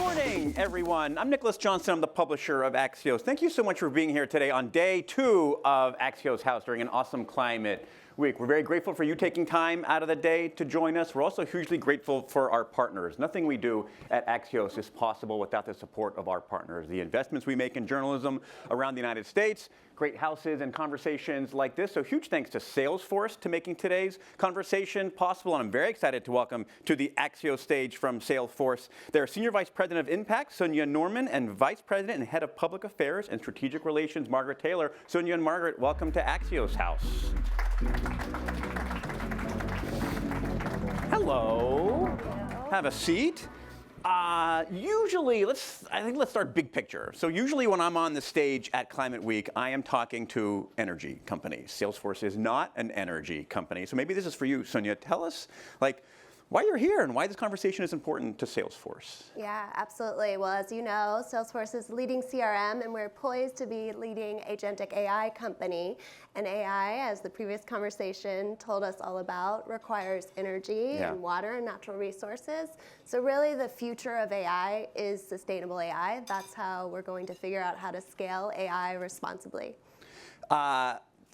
morning, everyone. I'm Nicholas Johnson. I'm the publisher of Axios. Thank you so much for being here today on day 2 of Axios House during an awesome climate week. We're very grateful for you taking time out of the day to join us. We're also hugely grateful for our partners. Nothing we do at Axios is possible without the support of our partners. The investments we make in journalism around the United States, great houses and conversations like this. So huge thanks to Salesforce to making today's conversation possible. And I'm very excited to welcome to the Axios stage from Salesforce their Senior Vice President of Impact, Sonia Norman, and Vice President and Head of Public Affairs and Strategic Relations, Margaret Taylor. Sonia and Margaret, welcome to Axios House. Hello. Have a seat. Usually, let's start big picture. So usually when I'm on the stage at Climate Week, I am talking to energy companies. Salesforce is not an energy company. So maybe this is for you, Sonia. Tell us, why you're here and why this conversation is important to Salesforce. Yeah, absolutely. Well, as you know, Salesforce is leading CRM, and we're poised to be leading agentic AI company. And AI, as the previous conversation told us all about, requires energy and water and natural resources. So really the future of AI is sustainable AI. That's how we're going to figure out how to scale AI responsibly.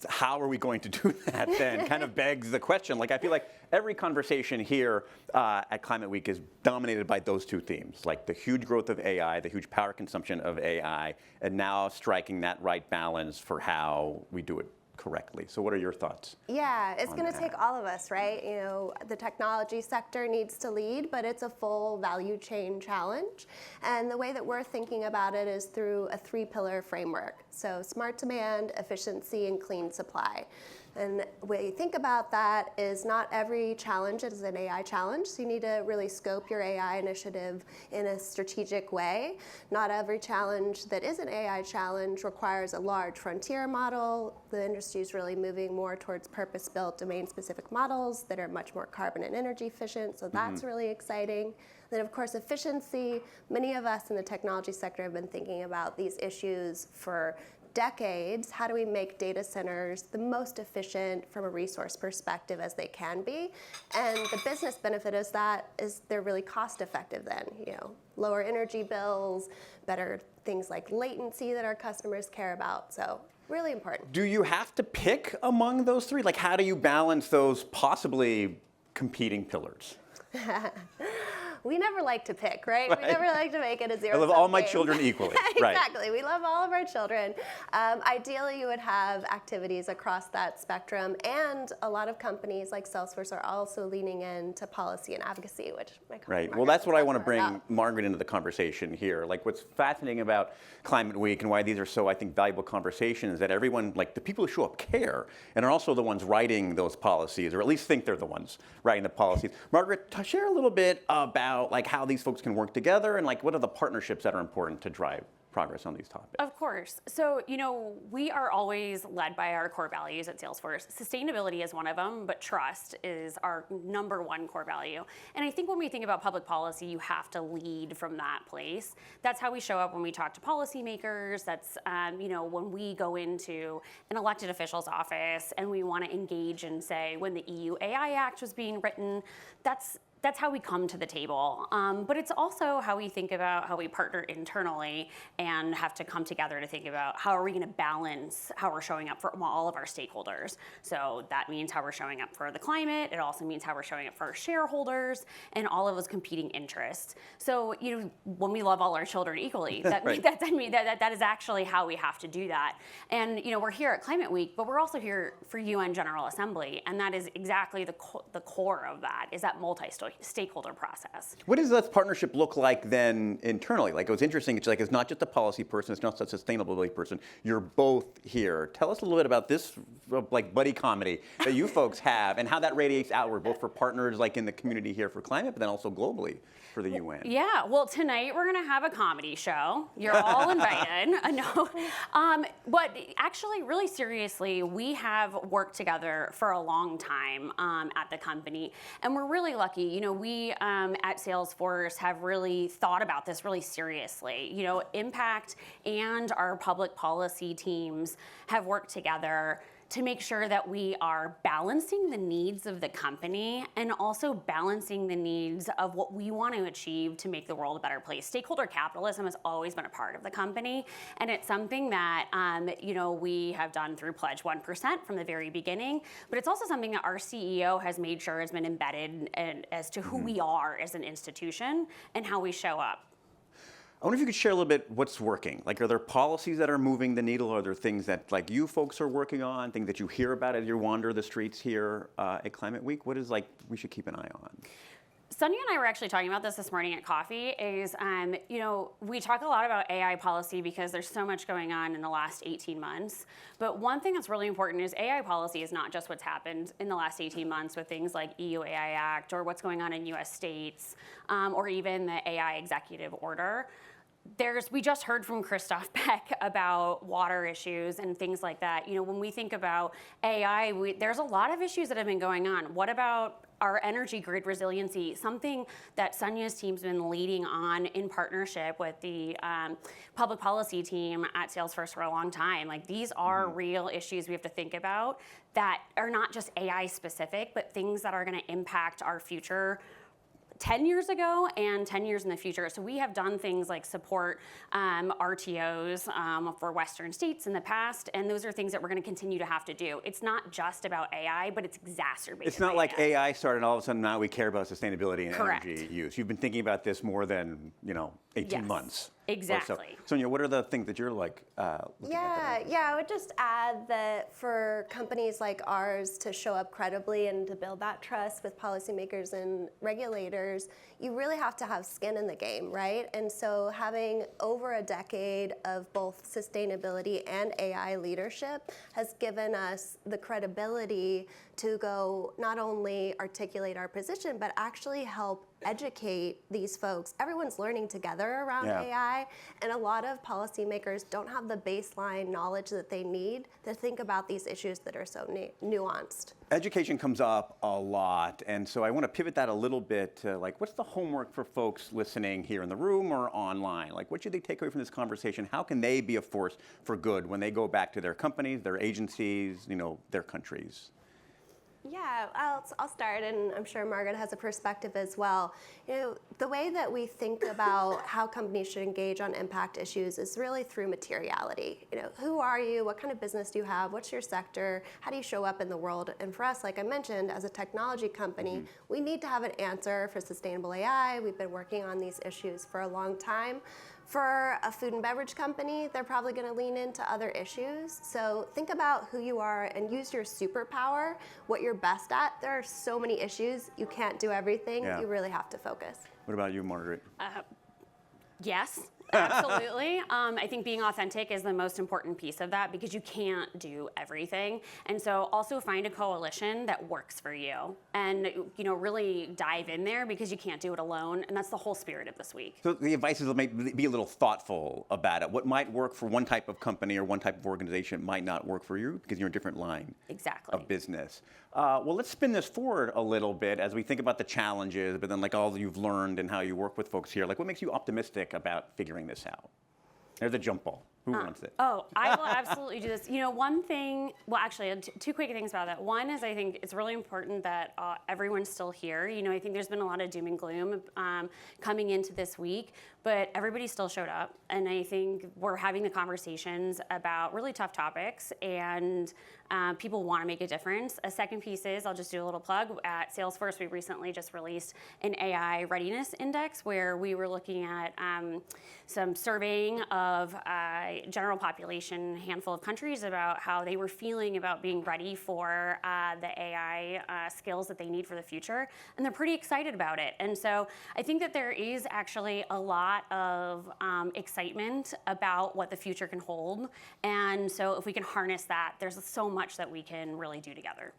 How are we going to do that then? Kind of begs the question. I feel like every conversation here at Climate Week is dominated by those two themes, like the huge growth of AI, the huge power consumption of AI, and now striking that right balance for how we do it correctly. So what are your thoughts? Yeah, it's going to take all of us, right? You know, the technology sector needs to lead, but it's a full value chain challenge. And the way that we're thinking about it is through a 3-pillar framework. So smart demand, efficiency, and clean supply. And the way you think about that is not every challenge is an AI challenge, so you need to really scope your AI initiative in a strategic way. Not every challenge that is an AI challenge requires a large frontier model. The industry is really moving more towards purpose-built, domain-specific models that are much more carbon and energy efficient, so that's really exciting. Then, of course, efficiency. Many of us in the technology sector have been thinking about these issues for decades. How do we make data centers the most efficient from a resource perspective as they can be? And the business benefit is that they're really cost effective then. You know, lower energy bills, better things like latency that our customers care about. So really important. Do you have to pick among those three? How do you balance those possibly competing pillars? We never like to pick, right? We never like to make it a zero-sum I love all my game. children equally. Exactly. Right. We love all of our children. Ideally, you would have activities across that spectrum, and a lot of companies like Salesforce are also leaning into policy and advocacy, which my colleague Right. Margaret Well, that's what I want to talk bring about. Margaret into the conversation here. What's fascinating about Climate Week and why these are so, I think, valuable conversations is that everyone, the people who show up care and are also the ones writing those policies, or at least think they're the ones writing the policies. Margaret, share a little bit about how these folks can work together and what are the partnerships that are important to drive progress on these topics? Of course. So, we are always led by our core values at Salesforce. Sustainability is one of them, but trust is our #1 core value. And I think when we think about public policy, you have to lead from that place. That's how we show up when we talk to policymakers. That's, when we go into an elected official's office and we want to engage and say, when the EU AI Act was being written, that's how we come to the table. But it's also how we think about how we partner internally and have to come together to think about how are we going to balance how we're showing up for all of our stakeholders. So that means how we're showing up for the climate. It also means how we're showing up for our shareholders and all of those competing interests. So, when we love all our children equally, that is actually how we have to do that. And, we're here at Climate Week, but we're also here for UN General Assembly. And that is exactly the core of that, is that multi-stakeholder process. What does that partnership look like then internally? It was interesting, it's not just a policy person, it's not just a sustainability person, you're both here. Tell us a little bit about this buddy comedy that you folks have and how that radiates outward, both for partners in the community here for climate, but then also globally for the UN. Yeah, well, tonight we're going to have a comedy show. You're all invited. No. But actually, really seriously, we have worked together for a long time at the company, and we're really lucky. We at Salesforce have really thought about this really seriously. Impact and our public policy teams have worked together to make sure that we are balancing the needs of the company and also balancing the needs of what we want to achieve to make the world a better place. Stakeholder capitalism has always been a part of the company, and it's something that we have done through Pledge 1% from the very beginning, but it's also something that our CEO has made sure has been embedded as to who we are as an institution and how we show up. I wonder if you could share a little bit what's working. Like, are there policies that are moving the needle? Are there things that, like, you folks are working on, things that you hear about as you wander the streets here at Climate Week? What is, like, we should keep an eye on? Sonia and I were actually talking about this morning at coffee. We talk a lot about AI policy because there's so much going on in the last 18 months. But one thing that's really important is AI policy is not just what's happened in the last 18 months with things like EU AI Act or what's going on in US states or even the AI executive order. We just heard from Christoph Beck about water issues and things like that. When we think about AI, there's a lot of issues that have been going on. What about our energy grid resiliency, something that Sonia's team's been leading on in partnership with the public policy team at Salesforce for a long time. Like, these are real issues we have to think about that are not just AI specific, but things that are going to impact our future 10 years ago and 10 years in the future. So we have done things like support RTOs for Western states in the past, and those are things that we're going to continue to have to do. It's not just about AI, but it's exacerbated. It's not like AI started and all of a sudden now we care about sustainability and Correct. Energy use. You've been thinking about this more than 18 months. Exactly. Sonia, what are the things that you're looking at? I would just add that for companies like ours to show up credibly and to build that trust with policymakers and regulators, you really have to have skin in the game, right? And so having over a decade of both sustainability and AI leadership has given us the credibility to go not only articulate our position, but actually help educate these folks. Everyone's learning together around AI, and a lot of policymakers don't have the baseline knowledge that they need to think about these issues that are so nuanced. Education comes up a lot, and so I want to pivot that a little bit to, like, what's the homework for folks listening here in the room or online? Like, what should they take away from this conversation? How can they be a force for good when they go back to their companies, their agencies, their countries? Yeah, I'll start, and I'm sure Margaret has a perspective as well. The way that we think about how companies should engage on impact issues is really through materiality. Who are you? What kind of business do you have? What's your sector? How do you show up in the world? And for us, like I mentioned, as a technology company, we need to have an answer for sustainable AI. We've been working on these issues for a long time. For a food and beverage company, they're probably going to lean into other issues. So think about who you are and use your superpower, what you're best at. There are so many issues. You can't do everything. Yeah. You really have to focus. What about you, Margaret? Yes, absolutely. I think being authentic is the most important piece of that because you can't do everything. And so also find a coalition that works for you and really dive in there because you can't do it alone. And that's the whole spirit of this week. So the advice is to be a little thoughtful about it. What might work for one type of company or one type of organization might not work for you because you're in a different line of business. Well, let's spin this forward a little bit as we think about the challenges, but then like all that you've learned and how you work with folks here. Like, what makes you optimistic about figuring this out? There's a jump ball. Who wants it? Oh, I will absolutely do this. One thing, well, actually, two quick things about that. One is I think it's really important that everyone's still here. I think there's been a lot of doom and gloom coming into this week, but everybody still showed up. And I think we're having the conversations about really tough topics, and people want to make a difference. A second piece is, I'll just do a little plug. At Salesforce, we recently just released an AI readiness index where we were looking at some surveying of general population, a handful of countries about how they were feeling about being ready for the AI skills that they need for the future. And they're pretty excited about it. And so I think that there is actually a lot of excitement about what the future can hold. And so if we can harness that, there's so much that we can really do together.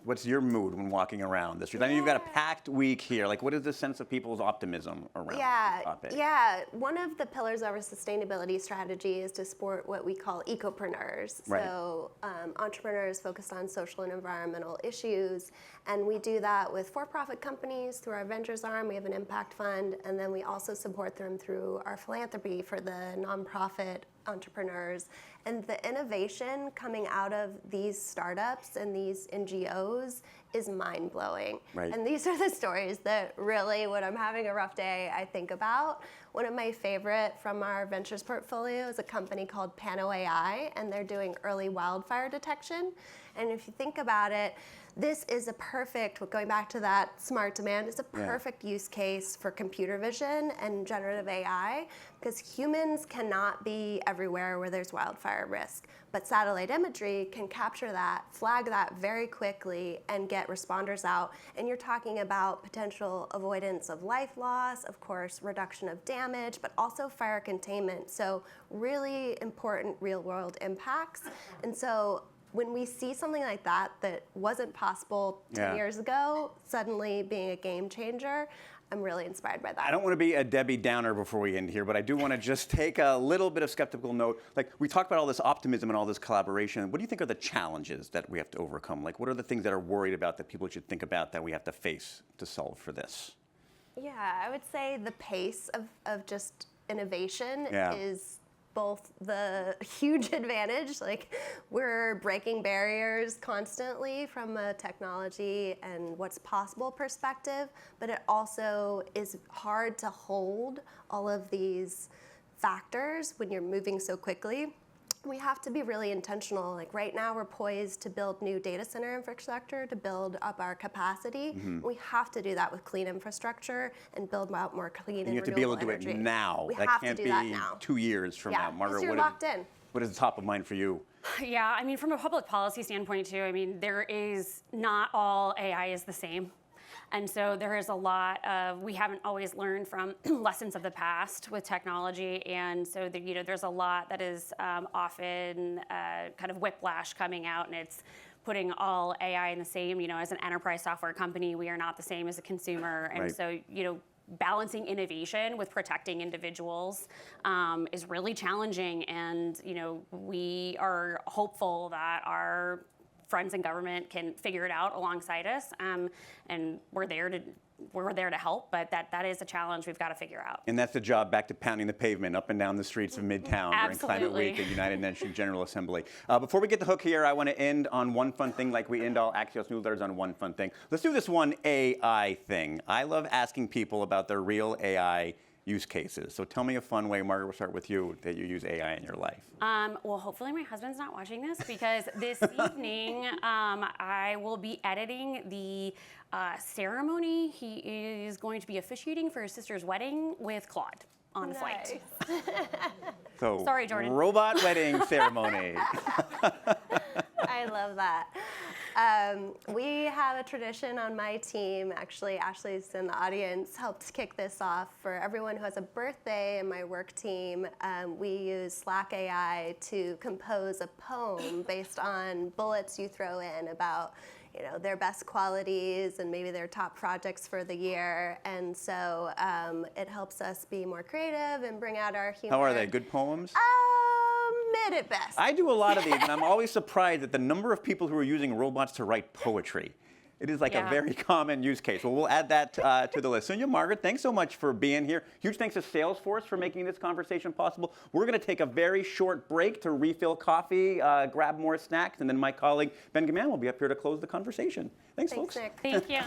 What's your mood when walking around the streets? I mean, you've got a packed week here. Like, what is the sense of people's optimism around the topic? Yeah, one of the pillars of our sustainability strategy is to support what we call ecopreneurs. Right. So entrepreneurs focused on social and environmental issues. And we do that with for-profit companies through our ventures arm. We have an impact fund. And then we also support them through our philanthropy for the nonprofit entrepreneurs. And the innovation coming out of these startups and these NGOs is mind-blowing. Right. And these are the stories that really, when I'm having a rough day, I think about. One of my favorite from our ventures portfolio is a company called Pano AI, and they're doing early wildfire detection. And if you think about it, this is a perfect, going back to that smart demand, it's a perfect use case for computer vision and generative AI, because humans cannot be everywhere where there's wildfire risk. But satellite imagery can capture that, flag that very quickly, and get responders out. And you're talking about potential avoidance of life loss, of course, reduction of damage, but also fire containment. So really important real-world impacts. And so when we see something like that that wasn't possible 10 years ago, suddenly being a game changer, I'm really inspired by that. I don't want to be a Debbie Downer before we end here, but I do want to just take a little bit of skeptical note. Like, we talked about all this optimism and all this collaboration. What do you think are the challenges that we have to overcome? Like, what are the things that are worried about that people should think about that we have to face to solve for this? Yeah, I would say the pace of just innovation is both the huge advantage, like we're breaking barriers constantly from a technology and what's possible perspective, but it also is hard to hold all of these factors when you're moving so quickly. We have to be really intentional. Like right now, we're poised to build new data center infrastructure to build up our capacity. Mm-hmm. We have to do that with clean infrastructure and build out more clean and you have to be able to do energy. it now. We that have can't to do be that now. 2 years from now. Margaret, you're locked in. What is top of mind for you? Yeah, I mean, from a public policy standpoint too, I mean, there is not all AI is the same. And so there is a lot of, we haven't always learned from lessons of the past with technology. And so, there's a lot that is often kind of whiplash coming out, and it's putting all AI in the same, as an enterprise software company, we are not the same as a consumer. And so, balancing innovation with protecting individuals is really challenging. And, we are hopeful that our friends in government can figure it out alongside us, and we're there to help. But that is a challenge we've got to figure out. And that's the job, back to pounding the pavement up and down the streets of Midtown during Climate Week at United Nations General Assembly. Before we get the hook here, I want to end on one fun thing, like we end all Axios newsletters on one fun thing. Let's do this one AI thing. I love asking people about their real AI use cases. So tell me a fun way, Margaret, we'll start with you, that you use AI in your life. Well, hopefully my husband's not watching this, because this evening I will be editing the ceremony. He is going to be officiating for his sister's wedding with Claude on the flight. So, sorry, Jordan. Robot wedding ceremony. I love that. We have a tradition on my team, actually Ashley's in the audience, helped kick this off. For everyone who has a birthday in my work team, we use Slack AI to compose a poem based on bullets you throw in about their best qualities and maybe their top projects for the year. And so it helps us be more creative and bring out our humor. How are they? Good poems? Mid at best. I do a lot of these, and I'm always surprised at the number of people who are using robots to write poetry. It is like a very common use case. Well, we'll add that to the list. Sonia, Margaret, thanks so much for being here. Huge thanks to Salesforce for making this conversation possible. We're going to take a very short break to refill coffee, grab more snacks, and then my colleague Ben Gaman will be up here to close the conversation. Thanks folks. Nick. Thank you.